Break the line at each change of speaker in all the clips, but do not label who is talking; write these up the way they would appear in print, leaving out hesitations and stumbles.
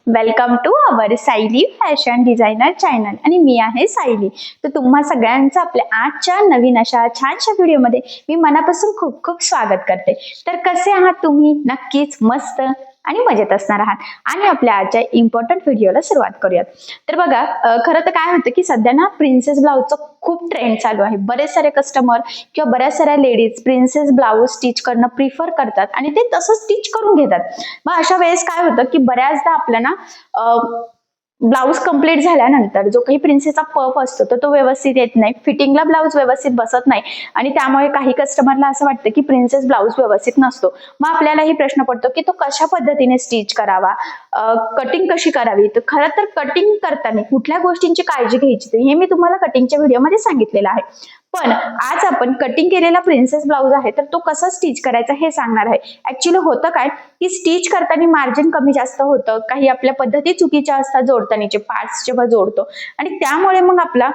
Welcome to our Sayali fashion designer channel आणि मी आहे सायली। तर तुम्हा सगळ्यांचं आपल्या आजच्या नवीन अशा छानशा व्हिडिओमध्ये मी मनापासून खूप खूप स्वागत करते। तर कसे आहात तुम्ही? नक्कीच मस्त आणि मजेत असणार आहात आणि आपल्या आजच्या इम्पॉर्टंट व्हिडिओला सुरुवात करूयात। तर बघा, खरं तर काय होतं की सध्या ना प्रिन्सेस ब्लाउजचा खूप ट्रेंड चालू आहे। बरेच सारे कस्टमर किंवा बऱ्याच साऱ्या लेडीज प्रिन्सेस ब्लाउज स्टिच करणं प्रिफर करतात आणि ते तसं स्टिच करून घेतात। मग अशा वेळेस काय होतं की बऱ्याचदा आपल्याला ब्लाउज कंप्लीट झाल्यानंतर जो काही प्रिन्सेसचा पफ असतो तर तो व्यवस्थित येत नाही, फिटिंगला ब्लाउज व्यवस्थित बसत नाही आणि त्यामुळे काही कस्टमरला असं वाटतं की प्रिन्सेस ब्लाउज व्यवस्थित नसतो। मग आपल्यालाही प्रश्न पडतो की तो कशा पद्धतीने स्टिच करावा, कटिंग कशी करावी। तर खरं तर कटिंग करताना कुठल्या गोष्टींची काळजी घ्यायची हे मी तुम्हाला कटिंगच्या व्हिडिओमध्ये सांगितलेलं आहे। पण आज आपण कटिंग केलेला प्रिन्सेस ब्लाउज आहे तर तो कसा स्टिच करायचा हे सांगणार आहे। ऍक्च्युअली होतं काय की स्टिच करताना मार्जिन कमी जास्त होतं, काही आपल्या पद्धती चुकीच्या असतात जोडतानाचे पार्ट्स जेव्हा जोडतो आणि त्यामुळे मग आपला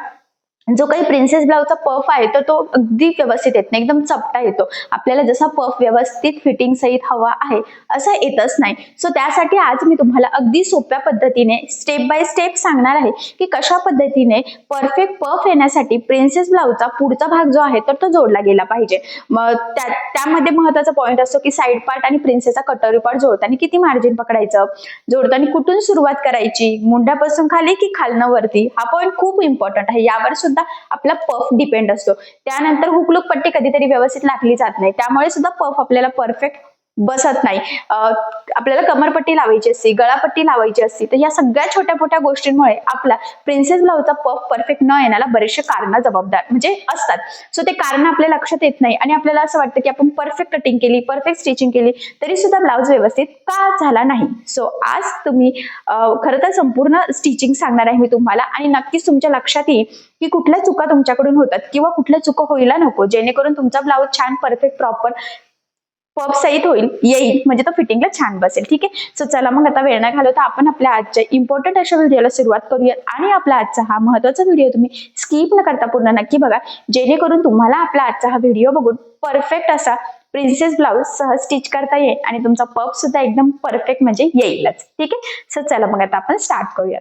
जो काही प्रिन्सेस ब्लाउजचा पफ आहे तर तो अगदी व्यवस्थित येत नाही, एकदम चपटा येतो। आपल्याला जसा पफ व्यवस्थित फिटिंग सहित हवा आहे असं येतच नाही। सो त्यासाठी आज मी तुम्हाला अगदी सोप्या पद्धतीने स्टेप बाय स्टेप सांगणार आहे की कशा पद्धतीने परफेक्ट पफ येण्यासाठी प्रिन्सेस ब्लाउजचा पुढचा भाग जो आहे तर तो जोडला गेला पाहिजे। मग त्यामध्ये महत्त्वाचा पॉईंट असतो की साइड पार्ट आणि प्रिन्सेसचा कटोरी पार्ट जोडताना किती मार्जिन पकडायचं, जोडताना कुठून सुरुवात करायची, मुंड्यापासून खाली की खालनं वरती, हा पॉईंट खूप इम्पॉर्टंट आहे। यावर सुद्धा आपला पफ डिपेंड असतो। त्यानंतर हुकलूक पट्टी कधीतरी व्यवस्थित लागली जात नाही, त्यामुळे सुद्धा पफ आपल्याला परफेक्ट बसत नाही। आपल्याला कमरपट्टी लावायची असते, गळापट्टी लावायची असते, तर या सगळ्या छोट्या मोठ्या गोष्टींमुळे आपला प्रिन्सेस ब्लाउजचा पफ परफेक्ट न येण्याला बरेचसे कारण जबाबदार म्हणजे असतात। सो ते कारण आपल्या लक्षात येत नाही आणि आपल्याला असं वाटतं की आपण परफेक्ट कटिंग केली, परफेक्ट स्टिचिंग केली तरी सुद्धा ब्लाउज व्यवस्थित का झाला नाही। सो आज तुम्ही खरं तर संपूर्ण स्टिचिंग सांगणार आहे मी तुम्हाला आणि नक्कीच तुमच्या लक्षात येईल की कुठल्या चुका तुमच्याकडून होतात किंवा कुठल्या चुका व्हायला नको, जेणेकरून तुमचा ब्लाउज छान परफेक्ट प्रॉपर पफ सहित येईल म्हणजे तो फिटिंगला छान बसेल। ठीक आहे, सो चला मग आता वेळ न घालवता आपण आपल्या आजच्या इम्पॉर्टंट अशा व्हिडिओला सुरुवात करूयात आणि आपला आजचा हा महत्त्वाचा व्हिडिओ तुम्ही स्किप न करता पूर्ण नक्की बघा, जेणेकरून तुम्हाला आपला आजचा हा व्हिडिओ बघून परफेक्ट असा प्रिन्सेस ब्लाउज सहज स्टिच करता येईल आणि तुमचा पफ सुद्धा एकदम परफेक्ट म्हणजे येईलच। ठीक आहे, सो चला मग आता आपण स्टार्ट करूयात।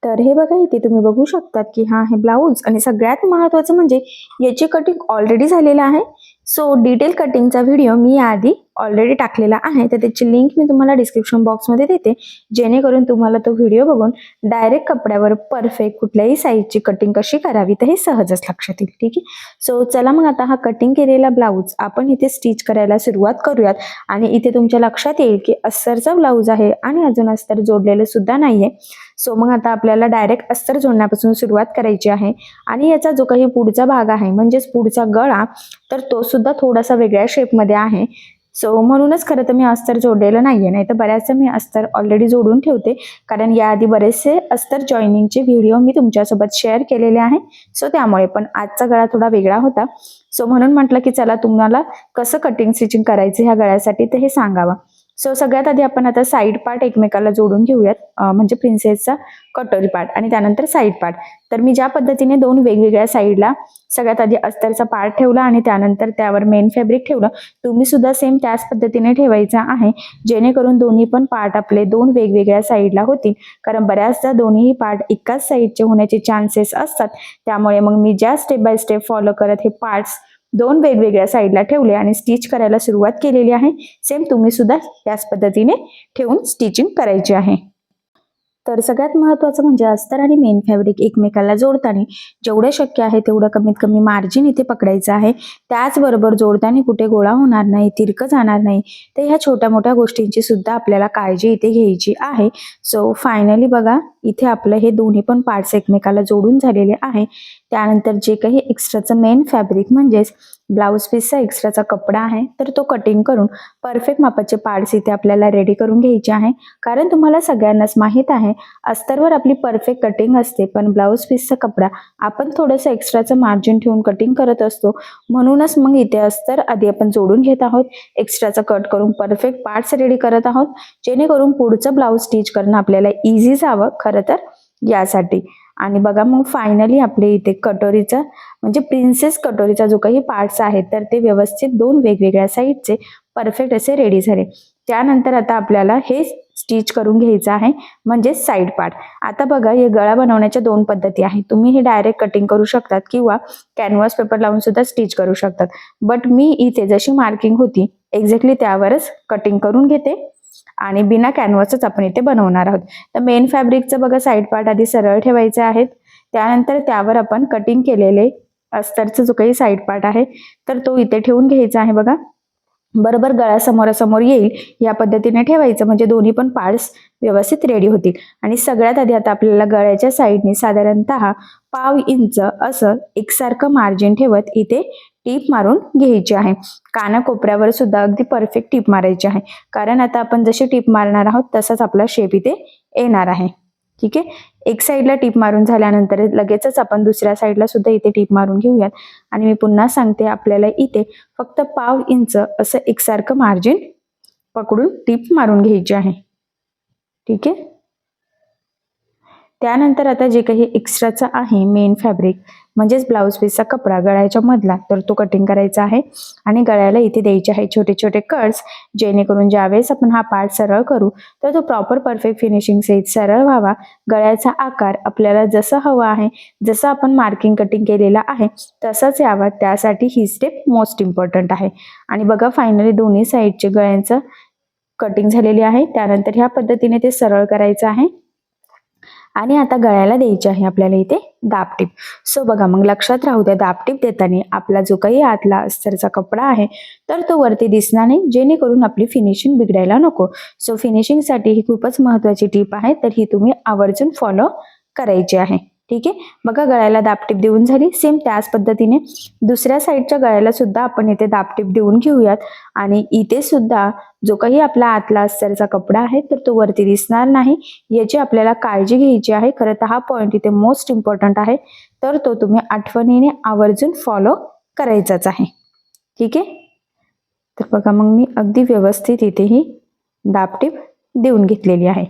तर हे बघा, इथे तुम्ही बघू शकतात की हा आहे ब्लाउज आणि सगळ्यात महत्त्वाचं म्हणजे याची कटिंग ऑलरेडी झालेलं आहे। सो डिटेल कटिंगचा व्हिडिओ मी याआधी ऑलरेडी टाकलेला आहे, तर त्याची लिंक मी तुम्हाला डिस्क्रिप्शन बॉक्समध्ये देते, जेणेकरून तुम्हाला तो व्हिडिओ बघून डायरेक्ट कपड्यावर परफेक्ट कुठल्याही साईजची कटिंग कशी करावी तर हे सहजच लक्षात येईल। ठीक आहे, सो चला मग आता हा कटिंग केलेला ब्लाउज आपण इथे स्टिच करायला सुरुवात करूयात आणि इथे तुमच्या लक्षात येईल की अस्तरचा ब्लाउज आहे आणि अजून अस्तर जोडलेलं सुद्धा नाहीये। सो मग आता आपल्याला डायरेक्ट अस्तर जोडण्यापासून सुरुवात करायची आहे आणि याचा जो काही पुढचा भाग आहे म्हणजेच पुढचा गळा तर तो सुद्धा थोडासा वेगळ्या शेपमध्ये आहे। सो म्हणूनच खरं तर मी अस्तर जोडलेलं नाहीये, नाही तर बऱ्याचदा मी अस्तर ऑलरेडी जोडून ठेवते, कारण याआधी बरेचसे अस्तर जॉईनिंगचे व्हिडिओ मी तुमच्यासोबत शेअर केलेले आहे। सो त्यामुळे पण आजचा गळा थोडा वेगळा होता, सो म्हणून म्हटलं की चला तुम्हाला कसं कटिंग स्टिचिंग करायचं ह्या गळ्यासाठी ते हे सांगावं। सो सगळ्यात आधी आपण आता साईड पार्ट एकमेकाला जोडून घेऊयात, म्हणजे प्रिन्सेसचा कटोरी पार्ट आणि त्यानंतर साईड पार्ट। तर मी ज्या पद्धतीने दोन वेगवेगळ्या साईडला सगळ्यात आधी अस्तरचा पार्ट ठेवला आणि त्यानंतर त्यावर मेन फॅब्रिक ठेवलं, तुम्ही सुद्धा सेम त्याच पद्धतीने ठेवायचा आहे, जेणेकरून दोन्ही पण पार्ट आपले दोन वेगवेगळ्या साईडला होतील, कारण बऱ्याचदा दोन्ही पार्ट एकाच साईडचे होण्याचे चान्सेस असतात। त्यामुळे मग मी ज्या स्टेप बाय स्टेप फॉलो करत हे पार्ट्स दोन वेगवेगळ्या साईडला ठेवले आणि स्टिच करायला सुरुवात केलेली आहे। सेम तुम्ही सुद्धा याच पद्धतीने ठेवून स्टिचिंग करायची आहे। तर सगळ्यात महत्त्वाचं म्हणजे अस्तर आणि मेन फॅब्रिक एकमेकाला जोडताना जेवढं शक्य आहे तेवढं कमीत कमी मार्जिन इथे पकडायचं आहे। त्याचबरोबर जोडताना कुठे गोळा होणार नाही, तिरकं जाणार नाही, तर ह्या छोट्या मोठ्या गोष्टींची सुद्धा आपल्याला काळजी इथे घ्यायची आहे। सो फायनली बघा, इथे आपलं हे दोन्ही पण पार्ट्स एकमेकाला जोडून झालेले आहे। त्यानंतर जे काही एक्स्ट्राचं मेन फॅब्रिक म्हणजेच ब्लाउज पीसचा एक्स्ट्राचा कपडा आहे तर तो कटिंग करून परफेक्ट मापाचे पार्ट्स इथे आपल्याला रेडी करून घ्यायचे आहे, कारण तुम्हाला सगळ्यांनाच माहित आहे अस्तरवर आपली परफेक्ट कटिंग असते, पण ब्लाउज पीसचा कपडा आपण थोडंसं एक्स्ट्राचं मार्जिन ठेवून कटिंग करत असतो। म्हणूनच मग इथे अस्तर आधी आपण जोडून घेत आहोत, एक्स्ट्राचं कट करून परफेक्ट पार्ट्स रेडी करत आहोत, जेणेकरून पुढचं ब्लाउज स्टिच करणं आपल्याला इझी जावं खरं तर यासाठी। आणि बघा मग फायनली आपले इथे कटोरीचा म्हणजे प्रिन्सेस कटोरीचा जो काही पार्ट्स आहेत तर ते व्यवस्थित दोन वेगवेगळ्या साईडचे परफेक्ट असे रेडी झाले। त्यानंतर आता आपल्याला हे स्टिच करून घ्यायचं आहे, म्हणजे साईड पार्ट. आता बघा, हे गळा बनवण्याच्या 2 पद्धती आहेत. तुम्ही हे डायरेक्ट कटिंग करू शकतात किंवा कॅनव्हास पेपर लावून सुद्धा स्टिच करू शकतात. बट मी इथे जशी मार्किंग होती एक्झॅक्टली त्यावरच कटिंग करून घेते आणि बिना कॅनव्हासच आपण इथे बनवणार आहोत. तर मेन फॅब्रिकचं बघा साईड पार्ट आधी सरळ ठेवायचे आहेत. त्यानंतर त्यावर आपण कटिंग केलेले अस्तरचा जो काही साईड पार्ट आहे तर तो इथे ठेवून घ्यायचा आहे. बघा, बरोबर गळा समोरासमोर येईल या पद्धतीने ठेवायचं, म्हणजे दोन्ही पण पार्ट्स व्यवस्थित रेडी होतील. आणि सगळ्यात आधी आता आपल्याला गळ्याच्या साईडने साधारणतः पाव इंच असं एकसारखं मार्जिन ठेवत इथे टीप मारून घ्यायची आहे. कानाकोपऱ्यावर सुद्धा अगदी परफेक्ट टीप मारायची आहे, कारण आता आपण जशी टीप मारणार आहोत तसाच आपला शेप इथे येणार आहे. ठीक आहे, एक साईडला टीप मारून झाल्यानंतर लगेचच आपण दुसऱ्या साईडला सुद्धा इथे टीप मारून घेऊयात. आणि मी पुन्हा सांगते, आपल्याला इथे फक्त पाव इंच असं एकसारखं मार्जिन पकडून टीप मारून घ्यायची आहे. ठीक आहे, त्यानंतर आता जे काही एक्स्ट्राचा आहे मेन फॅब्रिक म्हणजेच ब्लाऊज पीसचा कपडा गळ्याच्या मधला, तर तो कटिंग करायचा आहे आणि गळ्याला इथे द्यायचे आहे छोटे छोटे कट्स, जेणेकरून ज्यावेळेस आपण हा पार्ट सरळ करू तर तो प्रॉपर परफेक्ट फिनिशिंग सहित सरळ व्हावा. गळ्याचा आकार आपल्याला जसं हवा आहे, जसं आपण मार्किंग कटिंग केलेला आहे तसंच यावा, त्यासाठी ही स्टेप मोस्ट इम्पॉर्टंट आहे. आणि बघा, फायनली दोन्ही साईडचे गळ्यांचं कटिंग झालेली आहे. त्यानंतर ह्या पद्धतीने ते सरळ करायचं आहे आणि आता गळ्याला द्यायची आहे आपल्याला इथे दाबटीप. सो बघा, मग लक्षात राहू द्या, दाबटीप देताना आपला जो काही आतला अस्तरचा कपडा आहे तर तो वरती दिसणार नाही, जेणेकरून आपली फिनिशिंग बिघडायला नको. सो फिनिशिंगसाठी ही खूपच महत्त्वाची टीप आहे, तर ही तुम्ही आवर्जून फॉलो करायची आहे. ठीक आहे, बघा, गळ्याला दाबटीप देऊन झाली. सेम त्याच पद्धतीने दुसऱ्या साईडच्या गळ्याला सुद्धा आपण इथे दाबटीप देऊन घेऊयात. आणि इथे सुद्धा जो काही आपला आतला अस्तरचा कपडा आहे तर तो वरती दिसणार नाही, याची आपल्याला काळजी घ्यायची आहे. खरं तर हा पॉईंट इथे मोस्ट इम्पॉर्टंट आहे, तर तो तुम्ही आठवणीने आवर्जून फॉलो करायचाच आहे. ठीक आहे, तर बघा, मग मी अगदी व्यवस्थित इथे ही दाबटीप देऊन घेतलेली आहे.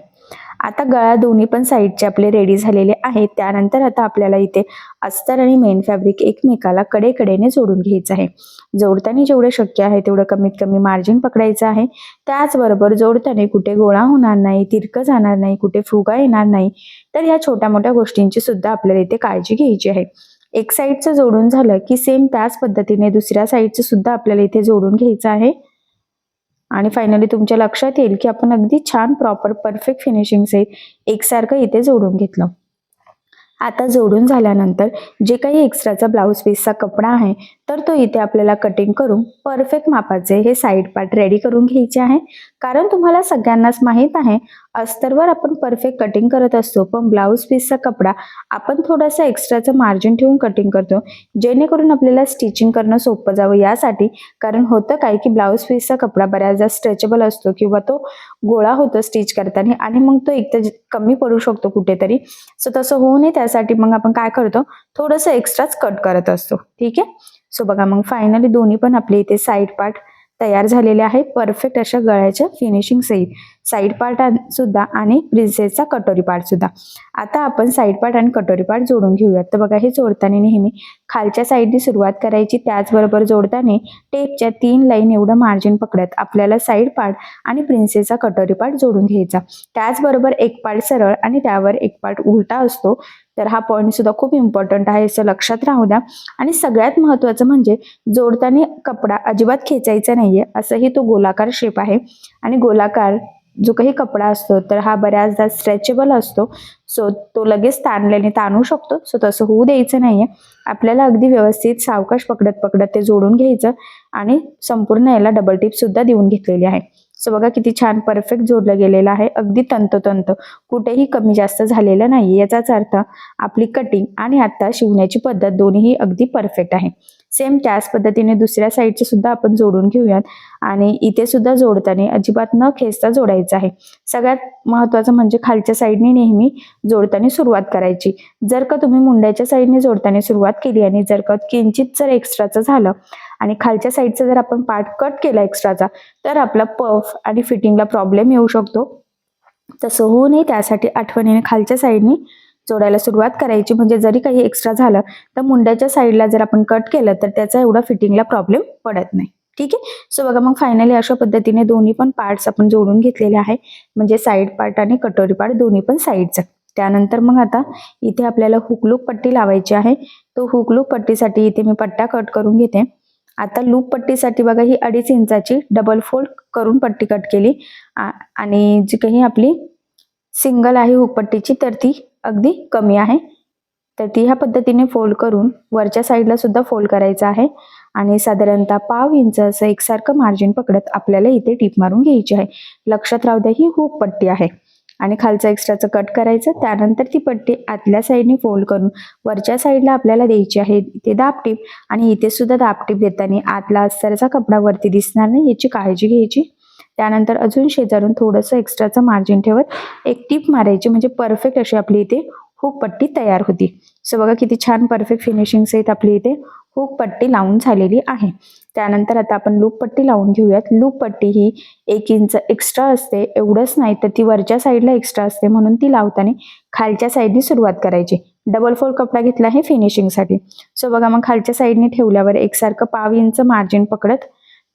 आता गळा दोन्ही पण साईडचे आपले रेडी झालेले आहेत. त्यानंतर आता आपल्याला इथे अस्तर आणि मेन फॅब्रिक एकमेकाला कडेकडेने जोडून घ्यायचं आहे. जोडताना जेवढे शक्य आहे तेवढं कमीत कमी मार्जिन पकडायचं आहे. त्याचबरोबर जोडताना कुठे गोळा होणार नाही, तिरकं जाणार नाही, कुठे फुगा येणार नाही, तर ह्या छोट्या मोठ्या गोष्टींची सुद्धा आपल्याला इथे काळजी घ्यायची आहे. एक साईडचं जोडून झालं की सेम त्याच पद्धतीने दुसऱ्या साईडचं सुद्धा आपल्याला इथे जोडून घ्यायचं आहे. आणि फायनली तुमच्या लक्षात येईल की आपण अगदी छान प्रॉपर परफेक्ट फिनिशिंग सहित एकसारखं इथे जोडून घेतलं. आता जोडून झाल्यानंतर जे काही एक्स्ट्राचा ब्लाऊज पीसचा कपडा आहे तर तो इथे आपल्याला कटिंग करून परफेक्ट मापाचे हे साईड पार्ट रेडी करून घ्यायचे आहे. कारण तुम्हाला सगळ्यांनाच माहीत आहे, अस्तरवर आपण परफेक्ट कटिंग करत असतो, पण ब्लाऊज पीसचा कपडा आपण थोडासा एक्स्ट्राचं मार्जिन ठेवून कटिंग करतो, जेणेकरून आपल्याला स्टिचिंग करणं सोपं जावं यासाठी. कारण होतं काय की ब्लाऊज पीसचा कपडा बऱ्याचदा स्ट्रेचेबल असतो किंवा तो गोळा होतो स्टिच करताना आणि मग तो एक तर कमी पडू शकतो कुठेतरी. सो तसं होऊ नये त्यासाठी मग आपण काय करतो, थोडंसं एक्स्ट्राच कट करत असतो. ठीक आहे, सो बघा, मग फायनली दोन्ही पण आपले इथे साईड पार्ट तयार झालेले आहे, परफेक्ट अशा गळ्याच्या फिनिशिंग सहित. साईड पार्ट सुद्धा आणि प्रिन्सेसचा कटोरी पार्ट सुद्धा. आता आपण साईड पार्ट आणि कटोरी पार्ट जोडून घेऊयात. तर बघा, हे जोडताना नेहमी खालच्या साईडने सुरुवात करायची, त्याचबरोबर जोडताना टेपच्या 3 लाईन एवढं मार्जिन पकडत आपल्याला साईड पार्ट आणि प्रिन्सेसचा कटोरी पार्ट जोडून घ्यायचा. त्याचबरोबर एक पार्ट सरळ आणि त्यावर एक पार्ट उलटा असतो, तर हा पॉईंट सुद्धा खूप इम्पॉर्टंट आहे, असं लक्षात राहू द्या. आणि सगळ्यात महत्त्वाचं म्हणजे जोडताना कपडा अजिबात खेचायचा नाहीये, असंही तो गोलाकार शेप आहे. आणि गोलाकार जो काही कपडा असतो तर हा बऱ्याचदा स्ट्रेचेबल असतो, सो तो लगेच ताणल्याने ताणू शकतो. सो तसं होऊ द्यायचं नाहीये, आपल्याला अगदी व्यवस्थित सावकाश पकडत पकडत ते जोडून घ्यायचं. आणि संपूर्ण याला डबल टिप सुद्धा देऊन घेतलेली आहे. सो बघा, किती छान परफेक्ट जोडलं गेलेलं आहे, अगदी तंतोतंत, कुठेही कमी जास्त झालेलं नाही. याचाच अर्थ आपली कटिंग आणि आता शिवण्याची पद्धत दोन्हीही अगदी परफेक्ट आहे. सेम त्याच पद्धतीने दुसऱ्या साईडचे सुद्धा आपण जोडून घेऊयात. आणि इथे सुद्धा जोडताना अजिबात न खेचता जोडायचं आहे. सगळ्यात महत्त्वाचं म्हणजे खालच्या साईडने नेहमी जोडताना सुरुवात करायची. जर का तुम्ही मुंड्याच्या साईडने जोडताना सुरुवात केली आणि जर का किंचित जर एक्स्ट्राचं झालं आणि खालच्या साईडचा जर आपण पार्ट कट केला एक्स्ट्राचा, तर आपला पफ आणि फिटिंगला प्रॉब्लेम येऊ शकतो. तसं होऊ नये त्यासाठी आठवणीने खालच्या साईडने जोडायला सुरुवात करायची, म्हणजे जरी काही एक्स्ट्रा झालं तर मुंड्याच्या साईडला जर आपण कट केलं तर त्याचा एवढा फिटिंगला प्रॉब्लेम पडत नाही. ठीक आहे. सो बघा मग फायनली अशा पद्धतीने दोन्ही पण पार्ट्स आपण जोडून घेतलेले आहे, म्हणजे साईड पार्ट आणि कटोरी पार्ट दोन्ही पण साईडचा. त्यानंतर मग आता इथे आपल्याला हुकलूक पट्टी लावायची आहे. तो हुकलूक पट्टीसाठी इथे मी पट्टा कट करून घेते. आता लूप पट्टीसाठी बघा ही 2.5 इंचाची डबल फोल्ड करून पट्टी कट केली आणि जी काही आपली सिंगल आहे हुक पट्टीची तर ती अगदी कमी आहे, तर ती ह्या पद्धतीने फोल्ड करून वरच्या साईडला सुद्धा फोल्ड करायचं आहे आणि साधारणतः 1/2 इंच असं एकसारखं मार्जिन पकडत आपल्याला इथे टीप मारून घ्यायची आहे. लक्षात राहू द्या ही हुक पट्टी आहे आणि खालचं एक्स्ट्राचं कट करायचं. त्यानंतर ती पट्टी आतल्या साईडने फोल्ड करून वरच्या साईडला आपल्याला द्यायची आहे इथे दाबटीप आणि इथे सुद्धा दाबटीप देताना आतला अस्तरचा कपडा वरती दिसणार नाही याची काळजी घ्यायची. त्यानंतर अजून शेजारून थोडंसं एक्स्ट्राचं मार्जिन ठेवत एक टीप मारायची, म्हणजे परफेक्ट अशी आपली इथे हुक पट्टी तयार होती. सो बघा किती छान परफेक्ट फिनिशिंग सहित आपली इथे हुक पट्टी लावून झालेली आहे. त्यानंतर आता आपण लूप पट्टी लावून घेऊयात. लूप पट्टी ही 1 इंच एक्स्ट्रा असते, एवढंच नाही तर ती वरच्या साईडला एक्स्ट्रा असते, म्हणून ती लावताना खालच्या साईडने सुरुवात करायची. डबल फोल्ड कपडा घेतला आहे फिनिशिंगसाठी. सो बघा मग खालच्या साईडने ठेवल्यावर एकसारखं 1/2 इंच मार्जिन पकडत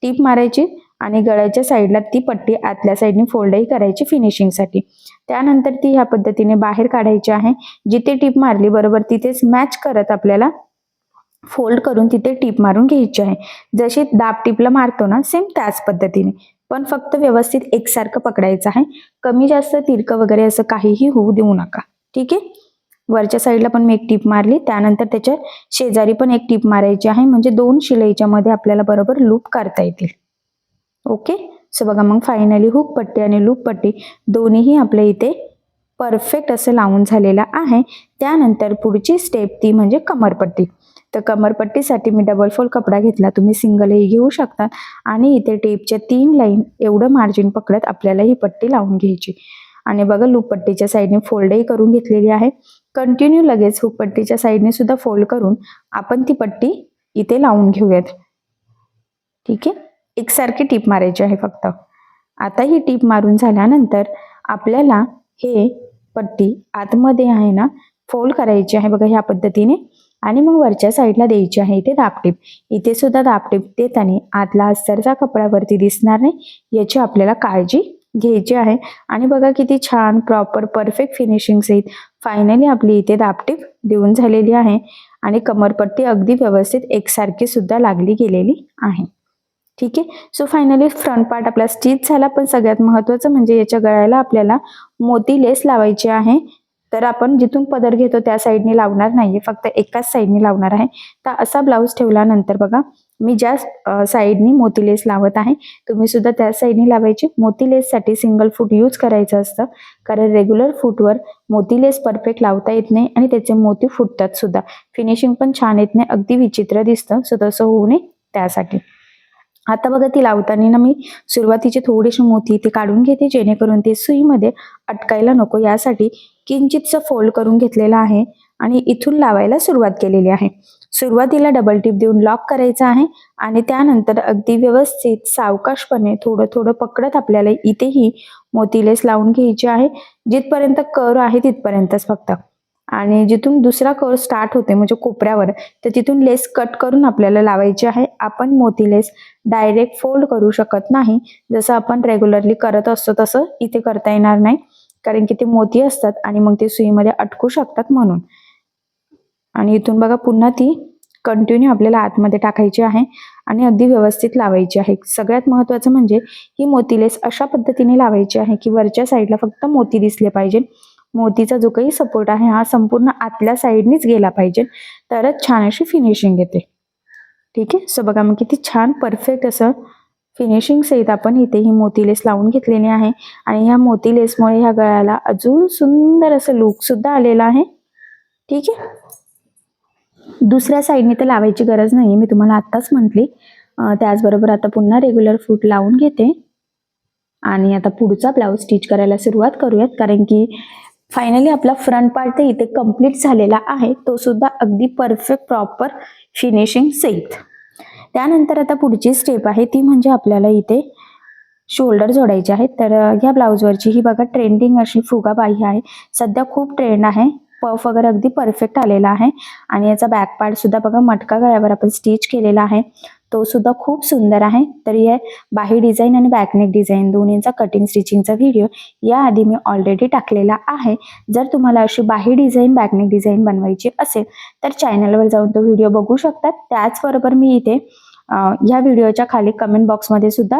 टीप मारायची आणि गळ्याच्या साईडला ती पट्टी आतल्या साईडने फोल्डही करायची फिनिशिंगसाठी. त्यानंतर ती ह्या पद्धतीने बाहेर काढायची आहे. जिथे टीप मारली बरोबर तिथेच मॅच करत आपल्याला फोल्ड करून तिथे टीप मारून घ्यायची आहे. जशी दाब टीपला मारतो ना सेम त्याच पद्धतीने, पण फक्त व्यवस्थित एकसारखं पकडायचं आहे. कमी जास्त तिरकं वगैरे असं काहीही होऊ देऊ नका. ठीक आहे. वरच्या साईडला पण मी एक टीप मारली, त्यानंतर त्याच्या शेजारी पण एक टीप मारायची आहे, म्हणजे 2 शिलाईच्या मध्ये आपल्याला बरोबर लूप करता येतील. ओके. सो बघा मग फायनली हुक पट्टी आणि लूप पट्टी दोन्हीही आपल्या इथे परफेक्ट असं लावून झालेला आहे. त्यानंतर पुढची स्टेप ती म्हणजे कमरपट्टी. तर कमरपट्टीसाठी मी डबल फोल्ड कपडा घेतला, तुम्ही सिंगलही घेऊ शकता आणि इथे टेपच्या 3 लाईन एवढं मार्जिन पकडत आपल्याला ही पट्टी लावून घ्यायची. आणि बघा लूप पट्टीच्या साईडने फोल्डही करून घेतलेली आहे. कंटिन्यू लगेच हुक पट्टीच्या साईडने सुद्धा फोल्ड करून आपण ती पट्टी इथे लावून घेऊयात. ठीक आहे. एकसारखी टीप मारायची आहे फक्त. आता ही टीप मारून झाल्यानंतर आपल्याला हे पट्टी आतमध्ये आहे ना फोल्ड करायची आहे बघा ह्या पद्धतीने आणि मग वरच्या साईडला द्यायची आहे इथे दाबटीप. इथे सुद्धा दाबटीप देताना आतला अस्तरचा कपडा वरती दिसणार नाही याची आपल्याला काळजी घ्यायची आहे. आणि बघा किती छान प्रॉपर परफेक्ट फिनिशिंग सहित फायनली आपली इथे दाबटीप देऊन झालेली आहे आणि कमरपट्टी अगदी व्यवस्थित एकसारखी सुद्धा लागली गेलेली आहे. ठीक आहे. सो फायनली फ्रंट पार्ट आपला स्टिच झाला, पण सगळ्यात महत्त्वाचं म्हणजे याच्या गळ्याला आपल्याला मोती लेस लावायची आहे. तर आपण जिथून पदर घेतो त्या साईडने लावणार नाहीये, फक्त एकाच साईडने लावणार आहे. तर असा ब्लाऊज ठेवल्यानंतर बघा मी ज्या साईडनी मोती लेस लावत आहे तुम्ही सुद्धा त्या साईडने लावायची. मोती लेससाठी सिंगल फूट यूज करायचं असतं, कारण रेग्युलर फूटवर मोती लेस परफेक्ट लावता येत नाही आणि त्याचे मोती फुटतात सुद्धा, फिनिशिंग पण छान येत नाही, अगदी विचित्र दिसतं. सो तसं होऊ नये त्यासाठी. आता बघा ती लावताना ना मी सुरुवातीचे थोडेसे मोती इथे काढून घेते, जेणेकरून ते सुईमध्ये अटकायला नको यासाठी किंचितचं फोल्ड करून घेतलेलं आहे आणि इथून लावायला सुरुवात केलेली आहे. सुरुवातीला डबल टिप देऊन लॉक करायचं आहे आणि त्यानंतर अगदी व्यवस्थित सावकाशपणे थोडं थोडं पकडत आपल्याला इथेही मोती लेस लावून घ्यायची आहे. जिथपर्यंत कर्व आहे तिथपर्यंतच फक्त, आणि जिथून दुसरा कर्व स्टार्ट होते म्हणजे कोपऱ्यावर तर तिथून लेस कट करून आपल्याला लावायची आहे. आपण मोती लेस डायरेक्ट फोल्ड करू शकत नाही, जसं आपण रेग्युलरली करत असतो तसं इथे करता येणार नाही, कारण की ते मोती असतात आणि मग ते सुईमध्ये अटकू शकतात म्हणून. आणि इथून बघा पुन्हा ती कंटिन्यू आपल्याला आतमध्ये टाकायची आहे आणि अगदी व्यवस्थित लावायची आहे. सगळ्यात महत्त्वाचं म्हणजे ही मोती लेस अशा पद्धतीने लावायची आहे की वरच्या साईडला फक्त मोती दिसले पाहिजे. मोतीचा जो काही सपोर्ट आहे हा संपूर्ण आतल्या साईडनीच गेला पाहिजे, तरच छान अशी फिनिशिंग येते. ठीक आहे. सो बघा मग किती छान परफेक्ट असं फिनिशिंग सहित आपण इथे ही मोती लेस लावून घेतलेली आहे आणि ह्या मोती लेसमुळे ह्या गळ्याला अजून सुंदर असं लुक सुद्धा आलेला आहे. ठीक आहे. दुसऱ्या साईडने तर लावायची गरज नाही, मी तुम्हाला आत्ताच म्हटली. त्याचबरोबर आता पुन्हा रेग्युलर फूट लावून घेते आणि आता पुढचा ब्लाऊज स्टिच करायला सुरुवात करूयात, कारण की फायनली आपला फ्रंट पार्ट तर इथे कम्प्लीट झालेला आहे, तो सुद्धा अगदी परफेक्ट प्रॉपर फिनिशिंग सहित. त्यानंतर आता पुढची स्टेप आहे ती म्हणजे आपल्याला इथे शोल्डर जोडायचे आहेत. तर ह्या ब्लाऊजवरची ही बघा ट्रेंडिंग अशी फुगाबाई आहे, सध्या खूप ट्रेंड आहे. पफ वगैरे अगदी परफेक्ट आलेला आहे आणि याचा बॅक पार्ट सुद्धा बघा मटका गळ्यावर आपण स्टिच केलेला आहे. तो सुद्धा खूप सुंदर आहे. तर या बाही डिझाईन आणि बॅकनेक डिझाईन दोन्हींचा कटिंग स्टिचिंगचा व्हिडिओ याआधी मी ऑलरेडी टाकलेला आहे. जर तुम्हाला अशी बाही डिझाईन बॅकनेक डिझाईन बनवायची असेल तर चॅनलवर जाऊन तो व्हिडिओ बघू शकतात. त्याचबरोबर मी इथे या व्हिडिओच्या खाली कमेंट बॉक्समध्ये सुद्धा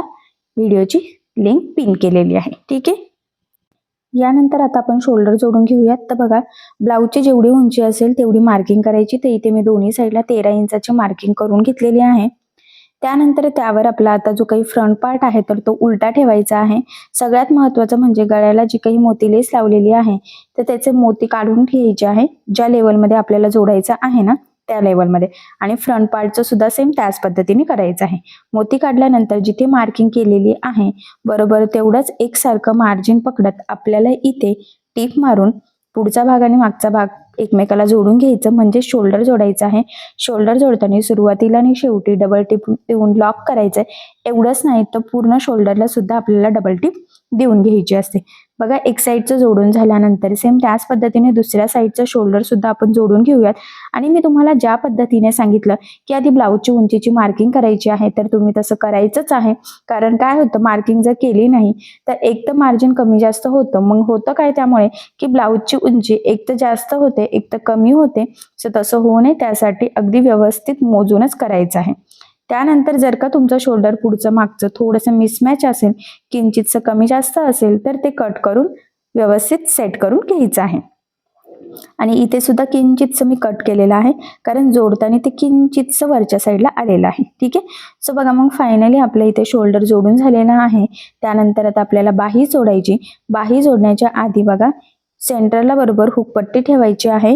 व्हिडिओची लिंक पिन केलेली आहे. ठीक आहे. यानंतर आता आपण शोल्डर जोडून घेऊयात. तर बघा, ब्लाऊजची जेवढी उंची असेल तेवढी मार्किंग करायची. तर इथे मी दोन्ही साईडला 13 इंचाची मार्किंग करून घेतलेली आहे. त्यानंतर त्यावर आपला आता जो काही फ्रंट पार्ट आहे तर तो उलटा ठेवायचा आहे. सगळ्यात महत्त्वाचं म्हणजे गळ्याला जी काही मोती लेस लावलेली आहे तर त्याचे मोती काढून घ्यायचे आहे. ज्या लेवलमध्ये आपल्याला जोडायचं आहे ना त्या लेवलमध्ये, आणि फ्रंट पार्टचं सुद्धा सेम त्याच पद्धतीने करायचं आहे. मोती काढल्यानंतर जिथे मार्किंग केलेली आहे बरोबर तेवढंच एकसारखं मार्जिन पकडत आपल्याला इथे टीप मारून पुढचा भाग आणि मागचा भाग एकमेकाला जोडून घ्यायचं, म्हणजे शोल्डर जोडायचं आहे. शोल्डर जोडताना सुरुवातीला आणि शेवटी डबल टिप देऊन लॉक करायचंय. एवढंच नाही तर पूर्ण शोल्डरला सुद्धा आपल्याला डबल टिप देऊन घ्यायची असते. बघा, एक साईडचं जोडून झाल्यानंतर सेम त्याच पद्धतीने दुसऱ्या साईडचं शोल्डर सुद्धा आपण जोडून घेऊयात. आणि मी तुम्हाला ज्या पद्धतीने सांगितलं की आधी ब्लाऊजची उंचीची मार्किंग करायची आहे तर तुम्ही तसं करायचंच आहे. कारण काय होतं, मार्किंग जर केली नाही तर एक तर मार्जिन कमी जास्त होतं. मग होतं काय त्यामुळे की ब्लाऊजची उंची एक तर जास्त होते एक तर कमी होते. सो तसं होऊ नये त्यासाठी अगदी व्यवस्थित मोजूनच करायचं आहे. त्यानंतर जर का तुमचं शोल्डर पुढचं मागचं थोडंसं मिसमॅच असेल, किंचितसं कमी जास्त असेल तर ते कट करून व्यवस्थित सेट करून घ्यायचं आहे. आणि इथे सुद्धा किंचितसं मी कट केलेलं आहे कारण जोडताना ते किंचितसं वरच्या साईडला आलेलं आहे. ठीक आहे. सो बघा, मग फायनली आपल्या इथे शोल्डर जोडून झालेला आहे. त्यानंतर आता आपल्याला बाही जोडायची. बाही जोडण्याच्या आधी बघा, सेंटरला बरोबर हुकपट्टी ठेवायची आहे.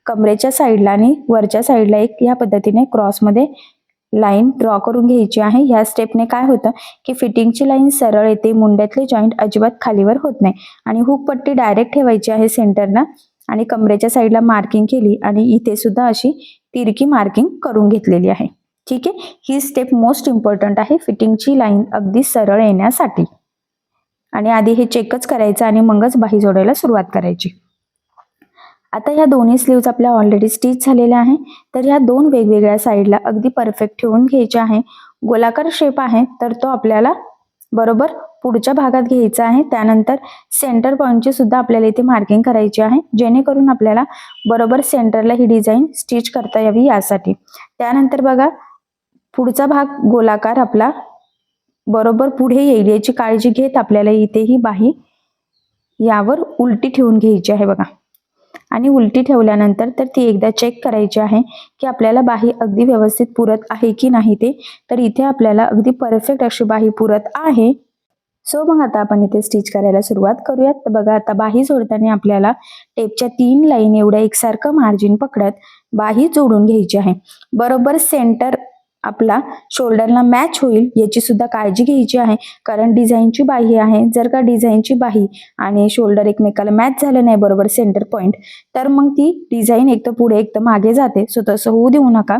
कमरेच्या साईडला आणि वरच्या साईडला एक या पद्धतीने क्रॉसमध्ये लाईन ड्रॉ करून घ्यायची आहे. ह्या स्टेपने काय होतं की फिटिंगची लाईन सरळ येते, मुंड्यातले जॉईंट अजिबात खालीवर होत नाही. आणि हुकपट्टी डायरेक्ट ठेवायची आहे सेंटरला आणि कमरेच्या साईडला मार्किंग केली आणि इथे सुद्धा अशी तिरकी मार्किंग करून घेतलेली आहे. ठीक आहे. ही स्टेप मोस्ट इम्पॉर्टंट आहे फिटिंगची लाईन अगदी सरळ येण्यासाठी. आणि आधी हे चेकच करायचं आणि मगच बाही जोडायला सुरुवात करायची. आता ह्या दोन्ही स्लीव्ज आपल्या ऑलरेडी स्टिच झालेल्या आहे. तर ह्या दोन वेगवेगळ्या साईडला अगदी परफेक्ट ठेवून घ्यायच्या आहे. गोलाकार शेप आहे तर तो आपल्याला बरोबर पुढच्या भागात घ्यायचा आहे. त्यानंतर सेंटर पॉईंटची सुद्धा आपल्याला इथे मार्किंग करायची आहे जेणेकरून आपल्याला बरोबर सेंटरला ही डिझाईन स्टिच करता यावी यासाठी. त्यानंतर बघा, पुढचा भाग गोलाकार आपला बरोबर पुढे येईल याची काळजी घेत आपल्याला इथे ही बाही यावर उलटी ठेवून घ्यायची आहे. बघा, आणि उलटी ठेवल्यानंतर तर ती एकदा चेक करायची आहे की आपल्याला बाही अगदी व्यवस्थित पुरत आहे की नाही ते. तर इथे आपल्याला अगदी परफेक्ट अशी बाही पुरत आहे. सो मग आता आपण इथे स्टिच करायला सुरुवात करूयात. तर बघा, आता बाही जोडताना आपल्याला टेपच्या 3 लाईन एवढं एकसारखं मार्जिन पकडत बाही जोडून घ्यायची आहे. बरोबर सेंटर आपला शोल्डरला मॅच होईल याची सुद्धा काळजी घ्यायची आहे. कारण डिझाईनची बाही आहे, जर का डिझाईनची बाही आणि शोल्डर एकमेकाला मॅच झालं नाही बरोबर सेंटर पॉईंट तर मग ती डिझाईन एक तर पुढे एक तर मागे जाते. सो तसं होऊ देऊ नका.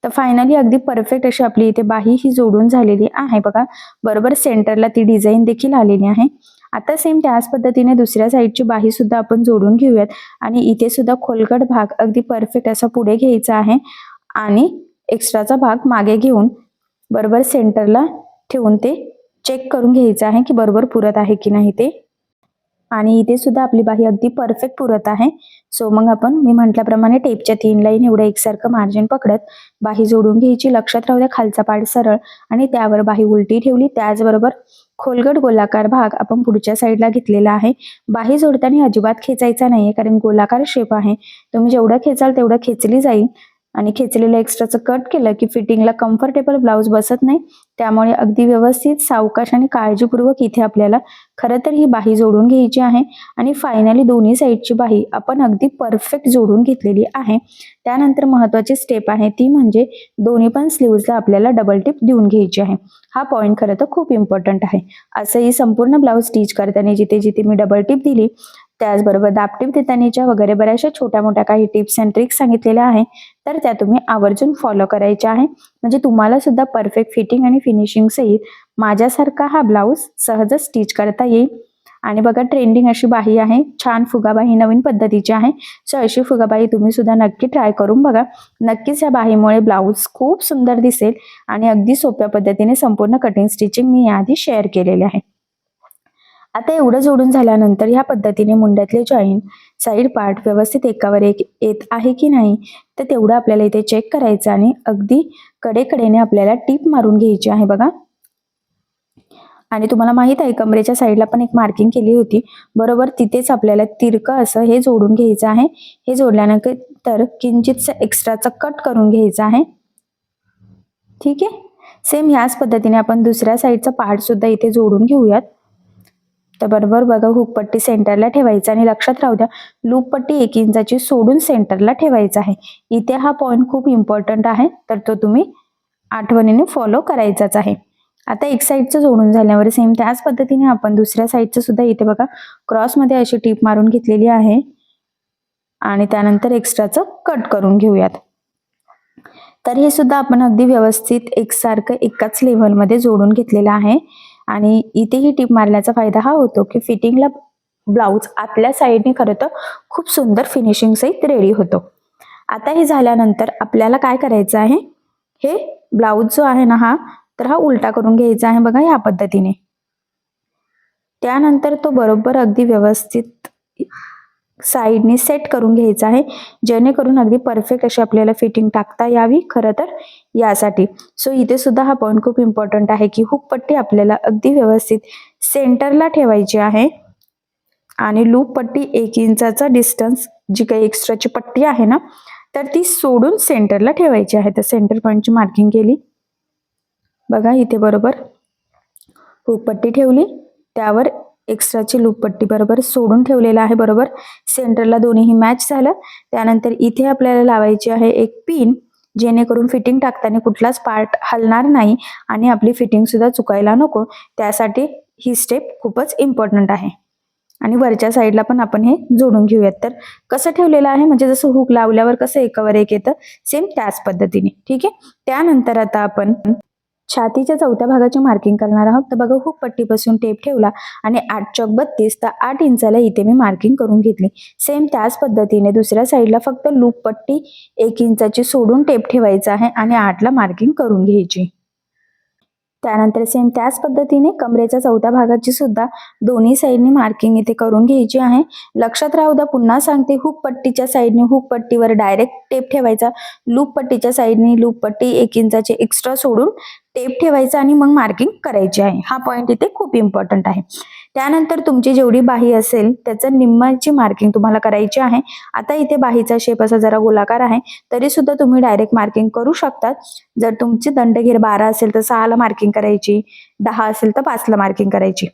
तर फायनली अगदी परफेक्ट अशी आपली इथे बाही ही जोडून झालेली आहे. बघा, बरोबर सेंटरला ती डिझाईन देखील आलेली आहे. आता सेम त्याच पद्धतीने दुसऱ्या साईडची बाही सुद्धा आपण जोडून घेऊयात. आणि इथे सुद्धा खोलगट भाग अगदी परफेक्ट असा पुढे घ्यायचा आहे आणि एक्स्ट्राचा भाग मागे घेऊन बरोबर सेंटरला ठेवून ते चेक करून घ्यायचं आहे की बरोबर पुरत आहे की नाही ते. आणि इथे सुद्धा आपली बाही अगदी परफेक्ट पुरत आहे. सो मग आपण मी म्हटल्याप्रमाणे टेपच्या 3 लाईन एवढं एकसारखं मार्जिन पकडत बाही जोडून घ्यायची. लक्षात राहू द्या, खालचा पार्ट सरळ आणि त्यावर बाही उलटी ठेवली. त्याचबरोबर खोलगट गोलाकार भाग आपण पुढच्या साईडला घेतलेला आहे. बाही जोडताना अजिबात खेचायचा नाहीये कारण गोलाकार शेप आहे. तुम्ही जेवढं खेचाल तेवढं खेचली जाईल आणि खेचलेलं एक्स्ट्राचं कट केलं की फिटिंगला कम्फर्टेबल ब्लाऊज बसत नाही. त्यामुळे अगदी व्यवस्थित सावकाश आणि काळजीपूर्वक इथे आपल्याला खरं तर ही बाही जोडून घ्यायची आहे. आणि फायनली दोन्ही साईडची बाही आपण अगदी परफेक्ट जोडून घेतलेली आहे. त्यानंतर महत्त्वाची स्टेप आहे ती म्हणजे दोन्ही पण स्लीव्जला आपल्याला डबल टिप देऊन घ्यायची आहे. हा पॉईंट खरं तर खूप इम्पॉर्टंट आहे. असंही संपूर्ण ब्लाऊज स्टिच करताना जिथे जिथे मी डबल टिप दिली त्याचबरोबर दाबटीप देतानाच्या वगैरे बऱ्याचशा छोट्या मोठ्या काही टिप्स अँड ट्रिक्स सांगितलेल्या आहे तर त्या तुम्ही आवर्जून फॉलो करायच्या आहे. म्हणजे तुम्हाला सुद्धा परफेक्ट फिटिंग आणि फिनिशिंग सहित माझ्यासारखा हा ब्लाऊज सहज स्टिच करता येईल. आणि बघा ट्रेंडिंग अशी बाही आहे, छान फुगाबाही नवीन पद्धतीची आहे. सो अशी फुगाबाही तुम्ही सुद्धा नक्की ट्राय करून बघा. नक्कीच या बाहीमुळे ब्लाऊज खूप सुंदर दिसेल आणि अगदी सोप्या पद्धतीने संपूर्ण कटिंग स्टिचिंग मी याआधी शेअर केलेले आहे. आता एवढं जोडून झाल्यानंतर ह्या पद्धतीने मुंड्यातले जॉईन साईड पार्ट व्यवस्थित एकावर एक येत आहे की नाही तर तेवढं आपल्याला इथे चेक करायचं आणि अगदी कडेकडेने आपल्याला टीप मारून घ्यायची आहे बघा. आणि तुम्हाला माहित आहे कमरेच्या साईडला पण एक मार्किंग केली होती, बरोबर तिथेच आपल्याला तिरकं असं हे जोडून घ्यायचं आहे. हे जोडल्यानंतर किंचितचं एक्स्ट्राचं कट करून घ्यायचं आहे. ठीक आहे, सेम याच पद्धतीने आपण दुसऱ्या साईडचा पार्ट सुद्धा इथे जोडून घेऊयात. तर बरोबर बघा हुक पट्टी सेंटरला ठेवायचं आणि लक्षात राहू द्या लूप पट्टी 1 इंचाची सोडून सेंटरला ठेवायचा आहे. इथे हा पॉइंट खूप इम्पॉर्टंट आहे, तर तो तुम्ही आठवणीने फॉलो करायचाच आहे. आता एक साईडचं जोडून झाल्यावर सेम त्याच पद्धतीने आपण दुसऱ्या साईडचं सुद्धा इथे बघा क्रॉसमध्ये अशी टीप मारून घेतलेली आहे आणि त्यानंतर एक्स्ट्राचं कट करून घेऊयात. तर हे सुद्धा आपण अगदी व्यवस्थित एकसारखं एकाच लेव्हलमध्ये जोडून घेतलेलं आहे. आणि इथे ही टीप मारण्याचा फायदा हा होतो की फिटिंगला ब्लाऊज आतल्या साईडने खरं तर खूप सुंदर फिनिशिंग सहित रेडी होतो. आता हे झाल्यानंतर आपल्याला काय करायचं आहे, हे ब्लाऊज जो आहे ना हा उलटा करून घ्यायचा आहे बघा या पद्धतीने. त्यानंतर तो बरोबर अगदी व्यवस्थित साईडने सेट करून घ्यायचा आहे जेणेकरून अगदी परफेक्ट अशी आपल्याला फिटिंग टाकता यावी खरं तर यासाठी. सो इथे सुद्धा हा पॉइंट खूप इम्पॉर्टंट आहे की हुक पट्टी आपल्याला अगदी व्यवस्थित सेंटरला ठेवायची आहे आणि लूप पट्टी 1 इंचाचा डिस्टन्स जी काही एक्स्ट्राची पट्टी आहे ना तर ती सोडून सेंटरला ठेवायची आहे. तर सेंटर पॉइंटची मार्किंग केली बघा इथे, बरोबर हुक पट्टी ठेवली, त्यावर एक्स्ट्राची लूप पट्टी बरोबर सोडून ठेवलेला आहे, बरोबर सेंटरला दोन्हीही मॅच झालं. त्यानंतर इथे आपल्याला लावायची आहे एक पिन जेणेकरून फिटिंग टाकताना कुठलाच पार्ट हलणार नाही आणि आपली फिटिंग सुद्धा चुकायला नको. त्यासाठी ही स्टेप खूपच इम्पॉर्टंट आहे. आणि वरच्या साईडला पण आपण हे जोडून घेऊयात. तर कसं ठेवलेलं आहे म्हणजे जसं हुक लावल्यावर कसं एकावर एक येतं सेम त्याच पद्धतीने. ठीक आहे, त्यानंतर आता आपण छातीच्या चौथ्या भागाची मार्किंग करणार आहोत. तर बघा हुक पट्टीपासून टेप ठेवला आणि 8 चौक 32 तर 8 इंचाला इथे मी मार्किंग करून घेतली. सेम त्याच पद्धतीने दुसऱ्या साईडला फक्त लूप पट्टी 1 इंचाची सोडून टेप ठेवायचा आहे आणि 8 ला मार्किंग करून घ्यायची. त्यानंतर सेम त्याच पद्धतीने कमरेच्या चौथ्या भागाची सुद्धा दोन्ही साईडनी मार्किंग इथे करून घ्यायची आहे. लक्षात राहू द्या पुन्हा सांगते हुक पट्टीच्या साईडने हुक पट्टीवर डायरेक्ट टेप ठेवायचा, लूप पट्टीच्या साईडने लूप पट्टी 1 इंचाची एक्स्ट्रा सोडून टेप ठेवायचा आणि मग मार्किंग करायची आहे. हा पॉइंट इथे खूप इम्पॉर्टंट आहे. त्यानंतर तुमची जेवढी बाही असेल त्याचं निम्म्याची मार्किंग तुम्हाला करायची आहे. आता इथे बाहीचा शेप असा जरा गोलाकार आहे तरी सुद्धा तुम्ही डायरेक्ट मार्किंग करू शकतात. जर तुमची दंडघेर 12 असेल तर 6 ला मार्किंग करायची, 10 असेल तर 5 ला मार्किंग करायची.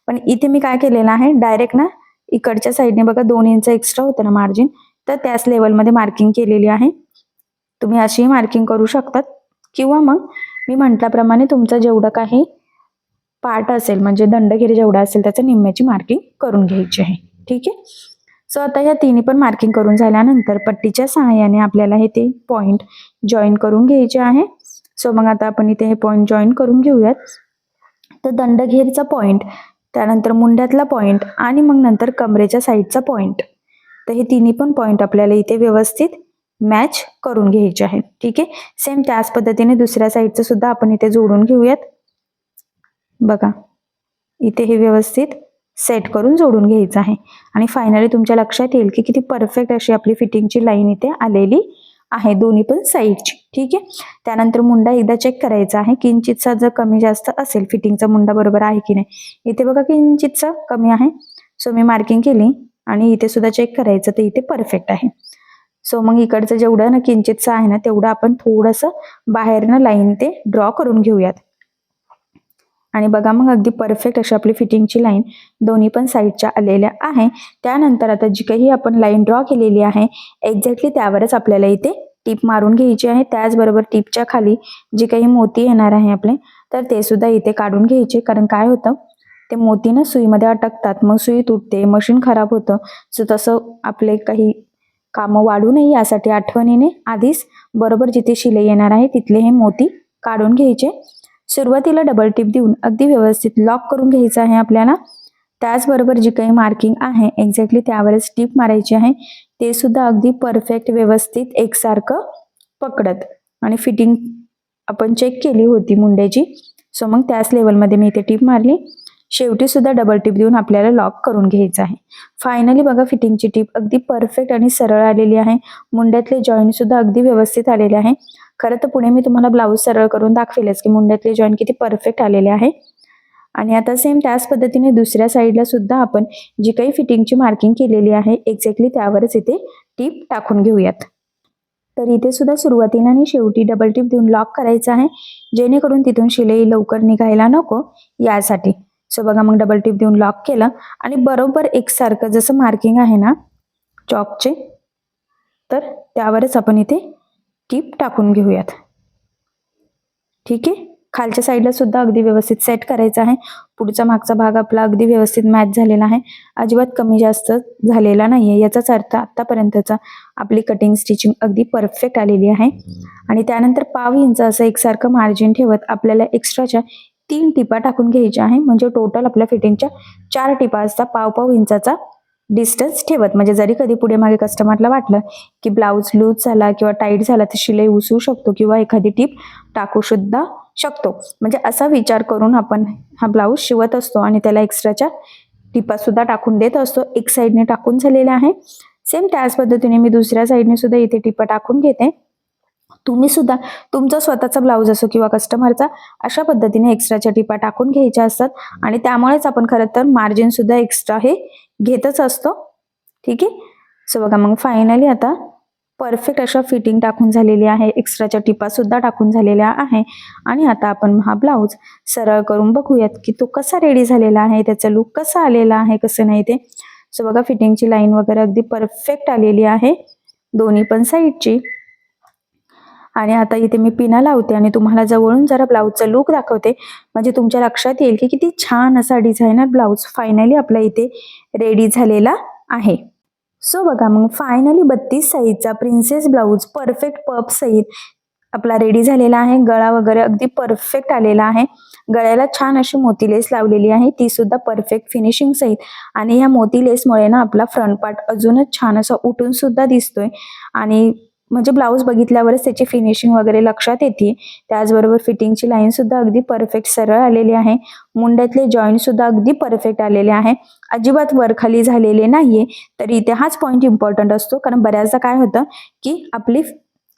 पण इथे मी काय केलेलं आहे डायरेक्ट ना इकडच्या साईडने बघा 2 इंच एक्स्ट्रा होतं ना मार्जिन, तर त्याच लेवलमध्ये मार्किंग केलेली आहे. तुम्ही अशी मार्किंग करू शकतात किंवा मग मी म्हटल्याप्रमाणे तुमचं जेवढं काही पार्ट असेल म्हणजे दंडघेर जेवढा असेल त्याच्या निम्म्याची मार्किंग करून घ्यायची आहे. ठीक आहे, सो आता या तिन्ही पण मार्किंग करून झाल्यानंतर पट्टीच्या सहाय्याने आपल्याला हे ते पॉइंट जॉईन करून घ्यायचे आहे. सो मग आता आपण इथे हे पॉइंट जॉईन करून घेऊयात. तर दंडघेरचा पॉइंट, त्यानंतर मुंड्यातला पॉइंट आणि मग नंतर कमरेच्या साईडचा पॉइंट, तर हे तिन्ही पण पॉइंट आपल्याला इथे व्यवस्थित मॅच करून घ्यायचे आहेत. ठीक आहे, सेम त्याच पद्धतीने दुसऱ्या साईडचं सुद्धा आपण इथे जोडून घेऊयात. बघा इथे हे व्यवस्थित सेट करून जोडून घ्यायचं आहे आणि फायनली तुमच्या लक्षात येईल की किती परफेक्ट अशी आपली फिटिंगची लाईन इथे आलेली आहे दोन्ही पण साईडची. ठीक आहे, त्यानंतर मुंडा एकदा चेक करायचा आहे, किंचितचा जर कमी जास्त असेल फिटिंगचा मुंडा बरोबर आहे की नाही. इथे बघा किंचितचा कमी आहे, सो मी मार्किंग केली आणि इथे सुद्धा चेक करायचं तर इथे परफेक्ट आहे. सो मग इकडचं जेवढं ना किंचितचं आहे ना तेवढं आपण थोडंसं बाहेरनं लाईन इथे ड्रॉ करून घेऊयात. आणि बघा मग अगदी परफेक्ट अशी आपली फिटिंगची लाईन दोन्ही पण साईडच्या आलेल्या आहे. त्यानंतर आता जी काही आपण लाईन ड्रॉ केलेली आहे एक्झॅक्टली त्यावरच आपल्याला इथे टीप मारून घ्यायची आहे. त्याचबरोबर टीपच्या खाली जी काही मोती येणार आहे आपले तर ते सुद्धा इथे काढून घ्यायचे, कारण काय होतं ते मोती ना सुईमध्ये अटकतात, मग सुई तुटते, मशीन खराब होतं. सो तसं आपले काही कामं वाढू नये यासाठी आठवणीने आधीच बरोबर जिथे शिलाई येणार आहे तिथले हे मोती काढून घ्यायचे. सुरुवातीला डबल टिप देऊन अगदी व्यवस्थित लॉक करून घ्यायचं आहे आपल्याला. त्याचबरोबर जी काही मार्किंग आहे एक्झॅक्टली त्यावरच टीप मारायची आहे. ते सुद्धा अगदी परफेक्ट व्यवस्थित एकसारखं पकडत. आणि फिटिंग आपण चेक केली होती मुंड्याची, सो मग त्याच लेवलमध्ये मी इथे टीप मारली. शेवटी सुद्धा डबल टीप देऊन आपल्याला लॉक करून घ्यायचं आहे. फायनली बघा फिटिंगची टीप अगदी परफेक्ट आणि सरळ आलेली आहे. मुंड्यातले जॉईंट सुद्धा अगदी व्यवस्थित आलेले आहे. खरं तर पुढे मी तुम्हाला ब्लाऊज सरळ करून दाखवेलच की मुंड्यातले जॉईंट किती परफेक्ट आलेले आहे. आणि आता सेम त्याच पद्धतीने दुसऱ्या साईडला सुद्धा आपण जी काही फिटिंगची मार्किंग केलेली आहे एक्झॅक्टली त्यावरच इथे टीप टाकून घेऊयात. तर इथे सुद्धा सुरुवातीला आणि शेवटी डबल टीप देऊन लॉक करायचं आहे, जेणेकरून तिथून शिलाई लवकर निघायला नको यासाठी. सो बघा मग डबल टीप देऊन लॉक केलं आणि बरोबर एकसारखं जसं मार्किंग आहे ना चॉकचे, तर त्यावरच आपण इथे टीप टाकून घेऊयात. ठीक आहे. खालच्या साईडला सुद्धा अगदी व्यवस्थित सेट करायचं आहे. पुढचा मागचा भाग आपला अगदी व्यवस्थित मॅच झालेला आहे, अजिबात कमी जास्त झालेला नाहीये. याचाच अर्थ आतापर्यंतचा आपली कटिंग स्टिचिंग अगदी परफेक्ट आलेली आहे. आणि त्यानंतर 1/2 इंच असं एकसारखं मार्जिन ठेवत आपल्याला एक्स्ट्राच्या 3 टिपा टाकून घ्यायच्या आहे. म्हणजे टोटल आपल्या फिटिंगच्या 4 टिपा असतात. 1/2 इंचाचा डिस्टन्स ठेवत, म्हणजे जरी कधी पुढे मागे कस्टमरला वाटलं की ब्लाऊज लूज झाला किंवा टाईट झाला तर शिलाई उसू शकतो किंवा एखादी टीप टाकू सुद्धा शकतो. म्हणजे असा विचार करून आपण हा ब्लाऊज शिवत असतो आणि त्याला एक्स्ट्राच्या टिपा सुद्धा टाकून देत असतो. एक साईडने टाकून झालेला आहे. सेम त्याच पद्धतीने मी दुसऱ्या साईडने सुद्धा इथे टिपा टाकून घेते. तुम्ही सुद्धा तुमचा स्वतःचा ब्लाऊज असो किंवा कस्टमरचा अशा पद्धतीने एक्स्ट्राच्या टिपा टाकून घ्यायच्या असतात. आणि त्यामुळेच आपण खरं तर मार्जिन सुद्धा एक्स्ट्रा हे घेतच असतो. ठीक आहे. सो बघा मग फायनली आता परफेक्ट अशा फिटिंग टाकून झालेली आहे. एक्स्ट्राच्या टिपा सुद्धा टाकून झालेल्या आहे. आणि आता आपण हा ब्लाऊज सरळ करून बघूयात की तो कसा रेडी झालेला आहे, त्याचा लुक कसा आलेला आहे, कसं नाही ते. सो बघा फिटिंगची लाईन वगैरे अगदी परफेक्ट आलेली आहे दोन्ही पण साईडची. आणि आता इथे मी पिना लावते आणि तुम्हाला जवळून जरा ब्लाऊजचा लुक दाखवते, म्हणजे तुमच्या लक्षात येईल की किती छान असा डिझायनर ब्लाऊज फायनली आपला इथे रेडी झालेला आहे. सो बघा मग फायनली 32 साईजचा प्रिन्सेस ब्लाऊज परफेक्ट पफ सहित आपला रेडी झालेला आहे. गळा वगैरे अगदी परफेक्ट आलेला आहे. गळ्याला छान अशी मोती लेस लावलेली आहे, ती सुद्धा परफेक्ट फिनिशिंग सहित. आणि ह्या मोती लेसमुळे ना आपला फ्रंट पार्ट अजूनच छान असा उठून सुद्धा दिसतोय. आणि म्हणजे ब्लाऊज बघितल्यावरच त्याची फिनिशिंग वगैरे लक्षात येते. त्याचबरोबर फिटिंगची लाईन सुद्धा अगदी परफेक्ट सरळ आलेली आहे. मुंड्यातले जॉईंट सुद्धा अगदी परफेक्ट आलेले आहे, अजिबात वरखाली झालेले नाहीये. तर इथे हाच पॉईंट इम्पॉर्टंट असतो, कारण बऱ्याचदा काय होतं की आपली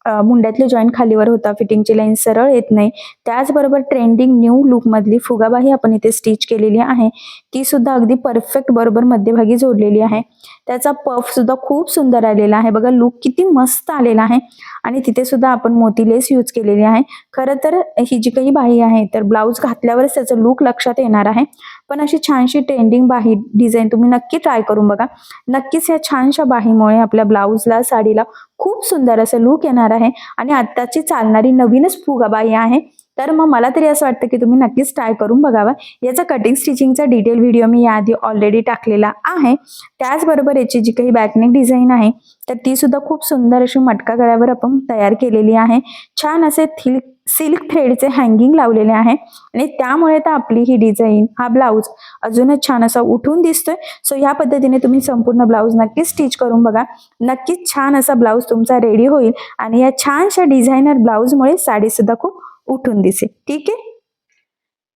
मुंड्यातले जॉईंट खालीवर होता, फिटिंगची लाईन सरळ येत नाही. त्याचबरोबर ट्रेंडिंग न्यू लुक मधली फुगाबाही आपण इथे स्टिच केलेली आहे, ती सुद्धा अगदी परफेक्ट बरोबर मध्यभागी जोडलेली आहे. त्याचा पफ सुद्धा खूप सुंदर आलेला आहे. बघा लुक किती मस्त आलेला आहे. आणि तिथे सुद्धा आपण मोती लेस यूज केलेली आहे. खरं तर ही जी काही बाही आहे तर ब्लाऊज घातल्यावरच त्याचं लुक लक्षात येणार आहे, पण अशी छानशी ट्रेंडिंग बाही डिझाईन तुम्ही नक्की ट्राय करून बघा. नक्कीच या छानशा बाहीमुळे आपल्या ब्लाऊजला साडीला खूप सुंदर असं लुक येणार आहे. आणि आत्ताची चालणारी नवीनच फुगाबाई आहे, तर मग मला तरी असं वाटतं की तुम्ही नक्कीच ट्राय करून बघावा. याचा कटिंग स्टिचिंगचा डिटेल व्हिडिओ मी याआधी ऑलरेडी टाकलेला आहे. त्याचबरोबर याची जी काही बॅकनेक डिझाईन आहे तर ती सुद्धा खूप सुंदर अशी मटका गळ्यावर आपण तयार केलेली आहे. छान असे सिल्क थ्रेडचे हँगिंग लावलेले आहे आणि त्यामुळे तर आपली ही डिझाईन, हा ब्लाऊज अजूनच छान असा उठून दिसतोय. सो या पद्धतीने तुम्ही संपूर्ण ब्लाऊज नक्कीच स्टिच करून बघा. नक्कीच छान असा ब्लाऊज तुमचा रेडी होईल आणि या छानशा डिझायनर ब्लाऊजमुळे साडी सुद्धा खूप उठून दिसेल. ठीक आहे.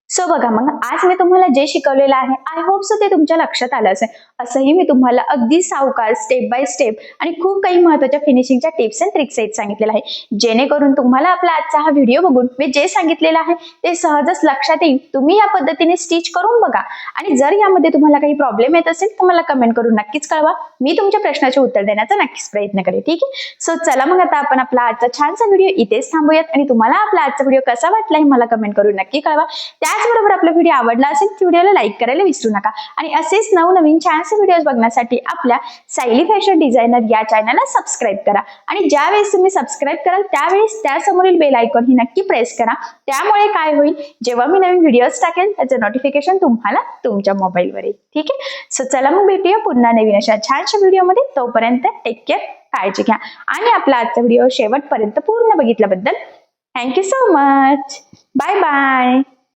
सो बघा मग आज मी तुम्हाला जे शिकवलेलं आहे आय होप सो ते तुमच्या लक्षात आलं असेल. असंही मी तुम्हाला अगदी सावकाश स्टेप बाय स्टेप आणि खूप काही महत्त्वाच्या फिनिशिंगच्या टिप्स अँड ट्रिक्स आहेत सांगितलेलं आहे, जेणेकरून तुम्हाला आपला आजचा हा व्हिडिओ बघून मी जे सांगितलेलं आहे ते सहजच लक्षात येईल. तुम्ही या पद्धतीने स्टिच करून बघा आणि जर यामध्ये तुम्हाला काही प्रॉब्लेम येत असेल तर मला कमेंट करून नक्कीच कळवा. मी तुमच्या प्रश्नाचे उत्तर देण्याचा नक्कीच प्रयत्न करेन. ठीक आहे. सो चला मग आता आपण आपला आजचा छानसा व्हिडिओ इथेच थांबूयात आणि तुम्हाला आपला आजचा व्हिडिओ कसा वाटला हे मला कमेंट करून नक्की कळवा. त्याचबरोबर आपला व्हिडिओ आवडला असेल तर व्हिडिओला लाईक करायला विसरू नका आणि असेच नवनवीन छानसे व्हिडिओज बघण्यासाठी आपल्या सायली फॅशन डिझायनर या चॅनलला सबस्क्राईब करा. आणि ज्यावेळेस तुम्ही सबस्क्राईब कराल त्यावेळेस त्यासमोरील बेल आयकॉन ही नक्की प्रेस करा. त्यामुळे काय होईल, जेव्हा मी नवीन व्हिडिओज टाकेल त्याचं नोटिफिकेशन तुम्हाला तुमच्या मोबाईलवर येईल. ठीक आहे. सो चला मग भेटूया पुन्हा नवीन अशा छानशा व्हिडिओमध्ये. तोपर्यंत टेक केअर, काळजी घ्या आणि आपला आजचा व्हिडिओ शेवटपर्यंत पूर्ण बघितल्याबद्दल thank you so much. Bye bye.